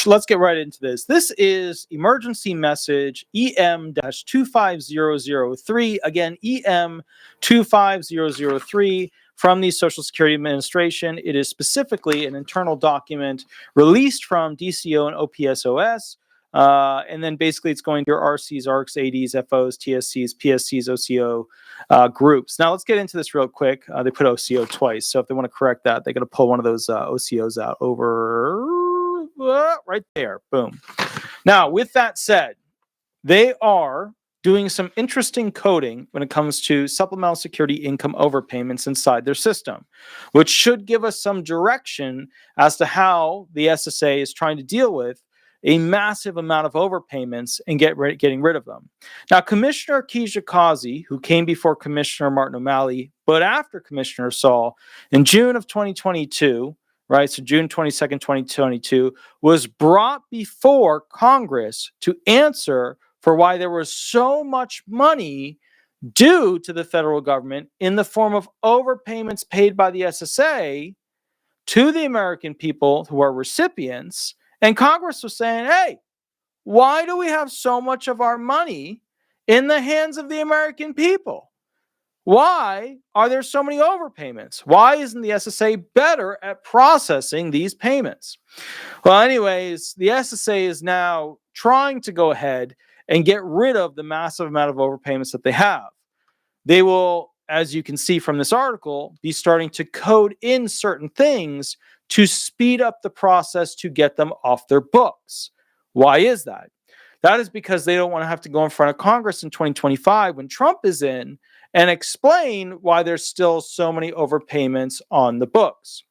let's get right into this. This is emergency message EM-25003. Again, EM-25003 from the Social Security Administration. It is specifically an internal document released from DCO and OPSOS. And then basically it's going to your RCs, ARCs, ADs, FOs, TSCs, PSCs, OCO groups. Now let's get into this real quick. They put OCO twice, so if they want to correct that, they got to pull one of those OCOs out over right there. Boom. Now, with that said, they are doing some interesting coding when it comes to supplemental security income overpayments inside their system, which should give us some direction as to how the SSA is trying to deal with a massive amount of overpayments and getting rid of them. Now, Commissioner Kijakazi, who came before Commissioner Martin O'Malley, but after Commissioner Saul, in June of 2022, right, so June 22nd, 2022, was brought before Congress to answer for why there was so much money due to the federal government in the form of overpayments paid by the SSA to the American people who are recipients. And Congress was saying, hey, why do we have so much of our money in the hands of the American people? Why are there so many overpayments? Why isn't the SSA better at processing these payments? Well, anyways, the SSA is now trying to go ahead and get rid of the massive amount of overpayments that they have. They will, as you can see from this article, be starting to code in certain things to speed up the process to get them off their books. Why is that? That is because they don't want to have to go in front of Congress in 2025 when Trump is in and explain why there's still so many overpayments on the books.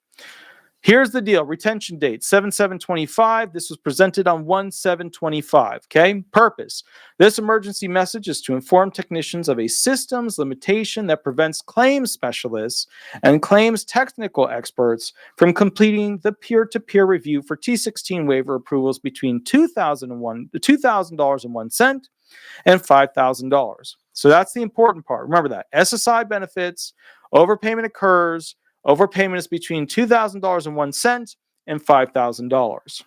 Here's the deal. Retention date, 7/7/25. This was presented on 1/7/25. Okay? Purpose. This emergency message is to inform technicians of a systems limitation that prevents claims specialists and claims technical experts from completing the peer-to-peer review for T16 waiver approvals between $2,001 and $5,000. So that's the important part. Remember that. SSI benefits, overpayment occurs. Overpayment is between $2,001 and $5,000.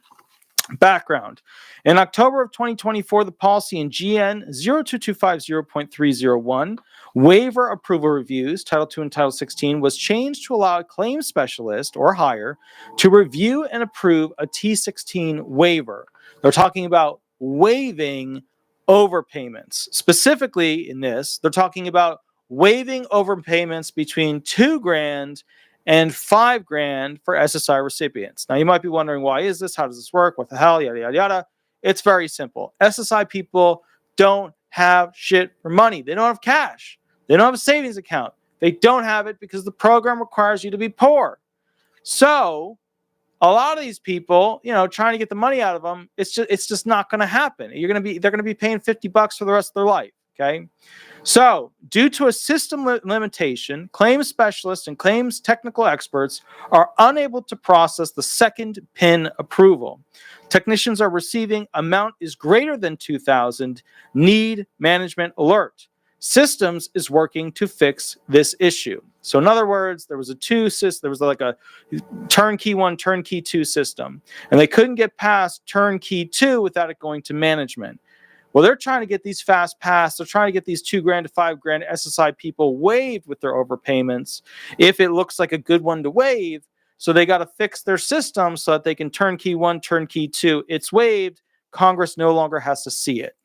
Background. In October of 2024, the policy in GN 02250.301, waiver approval reviews, Title II and Title 16, was changed to allow a claims specialist or higher to review and approve a T16 waiver. They're talking about waiving overpayments. Specifically in this, they're talking about waiving overpayments between $2,000 and $5,000 for SSI recipients. Now, you might be wondering, why is this? How does this work? What the hell? Yada, yada, yada. It's very simple. SSI people don't have shit for money. They don't have cash. They don't have a savings account. They don't have it because the program requires you to be poor. So, a lot of these people, trying to get the money out of them, it's just not going to happen. They're going to be paying $50 for the rest of their life. Okay. So, due to a system limitation, claims specialists and claims technical experts are unable to process the second PIN approval. Technicians are receiving amount is greater than $2,000, need management alert. Systems is working to fix this issue. So, in other words, there was like a turnkey 1, turnkey 2 system, and they couldn't get past turnkey 2 without it going to management. Well, they're trying to get these fast pass. They're trying to get these $2,000 to $5,000 SSI people waived with their overpayments if it looks like a good one to waive. So they got to fix their system so that they can turnkey 1, turnkey 2. It's waived. Congress no longer has to see it.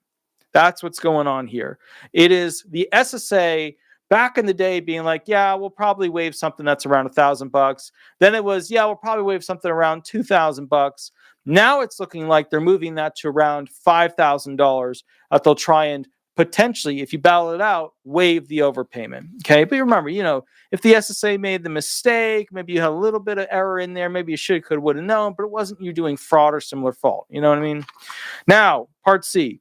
That's what's going on here. It is the SSA back in the day being like, yeah, we'll probably waive something that's around $1,000. Then it was, yeah, we'll probably waive something around $2,000. Now it's looking like they're moving that to around $5,000 that they'll try and potentially, if you battle it out, waive the overpayment. Okay, but remember, if the SSA made the mistake, maybe you had a little bit of error in there, maybe you should, could, would have known, but it wasn't you doing fraud or similar fault. You know what I mean? Now, Part C.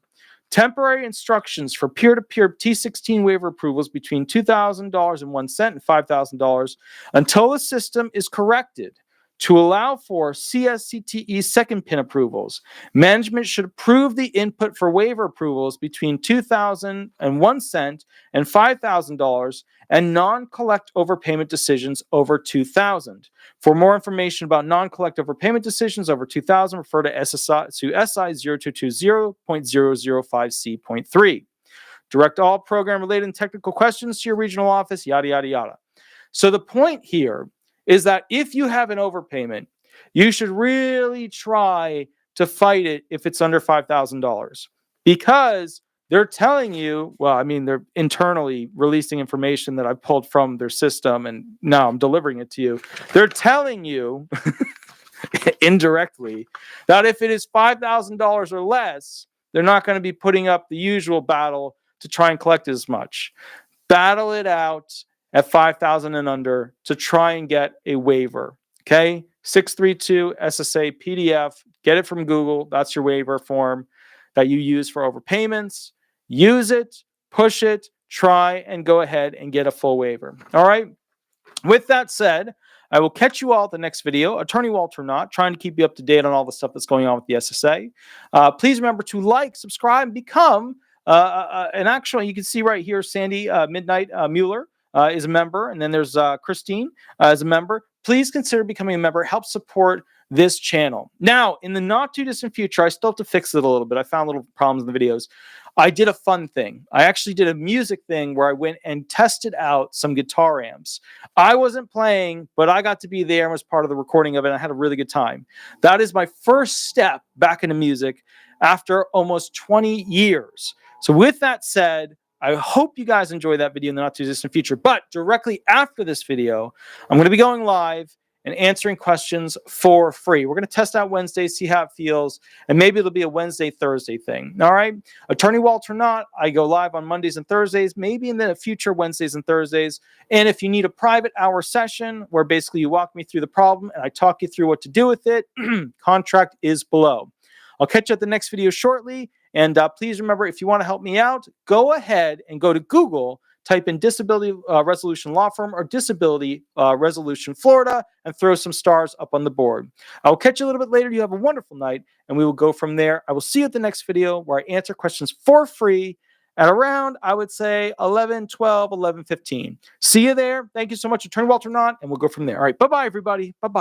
Temporary instructions for peer-to-peer T16 waiver approvals between $2,001 and $5,000 until the system is corrected to allow for CSCTE second PIN approvals. Management should approve the input for waiver approvals between $2,001 and $5,000 and non-collect overpayment decisions over $2,000. For more information about non-collect overpayment decisions over $2,000, refer to SI 0220.005C.3. Direct all program-related and technical questions to your regional office, yada, yada, yada. So the point here is that if you have an overpayment, you should really try to fight it if it's under $5,000, because they're telling you, well, I mean, they're internally releasing information that I pulled from their system, and now I'm delivering it to you. They're telling you indirectly that if it is $5,000 or less, they're not going to be putting up the usual battle to try and collect as much. Battle it out at $5,000 and under to try and get a waiver. Okay, 632 SSA PDF. Get it from Google. That's your waiver form that you use for overpayments. Use it, push it, try and go ahead and get a full waiver. All right. With that said, I will catch you all at the next video. Attorney Walter Hnot, trying to keep you up to date on all the stuff that's going on with the SSA. Please remember to like, subscribe, and become and actually, you can see right here, Sandy Midnight Mueller is a member, and then there's Christine as a member. Please consider becoming a member. Help support this channel. Now, in the not too distant future, I still have to fix it a little bit. I found little problems in the videos. I did a fun thing. I actually did a music thing where I went and tested out some guitar amps. I wasn't playing, but I got to be there and was part of the recording of it. And I had a really good time. That is my first step back into music after almost 20 years. So with that said, I hope you guys enjoy that video in the not too distant future. But directly after this video, I'm going to be going live and answering questions for free. We're going to test out Wednesday, see how it feels, and maybe it'll be a Wednesday, Thursday thing. All right? Attorney Walter Hnot, I go live on Mondays and Thursdays, maybe in the future Wednesdays and Thursdays. And if you need a private hour session where basically you walk me through the problem and I talk you through what to do with it, contract is below. I'll catch you at the next video shortly. And please remember, if you want to help me out, go ahead and go to Google, type in Disability Resolution Law Firm or Disability Resolution Florida, and throw some stars up on the board. I will catch you a little bit later. You have a wonderful night, and we will go from there. I will see you at the next video where I answer questions for free at around, I would say, 11, 12, 11, 15. See you there. Thank you so much, Attorney Walter Hnot, and we'll go from there. All right, bye-bye, everybody. Bye-bye.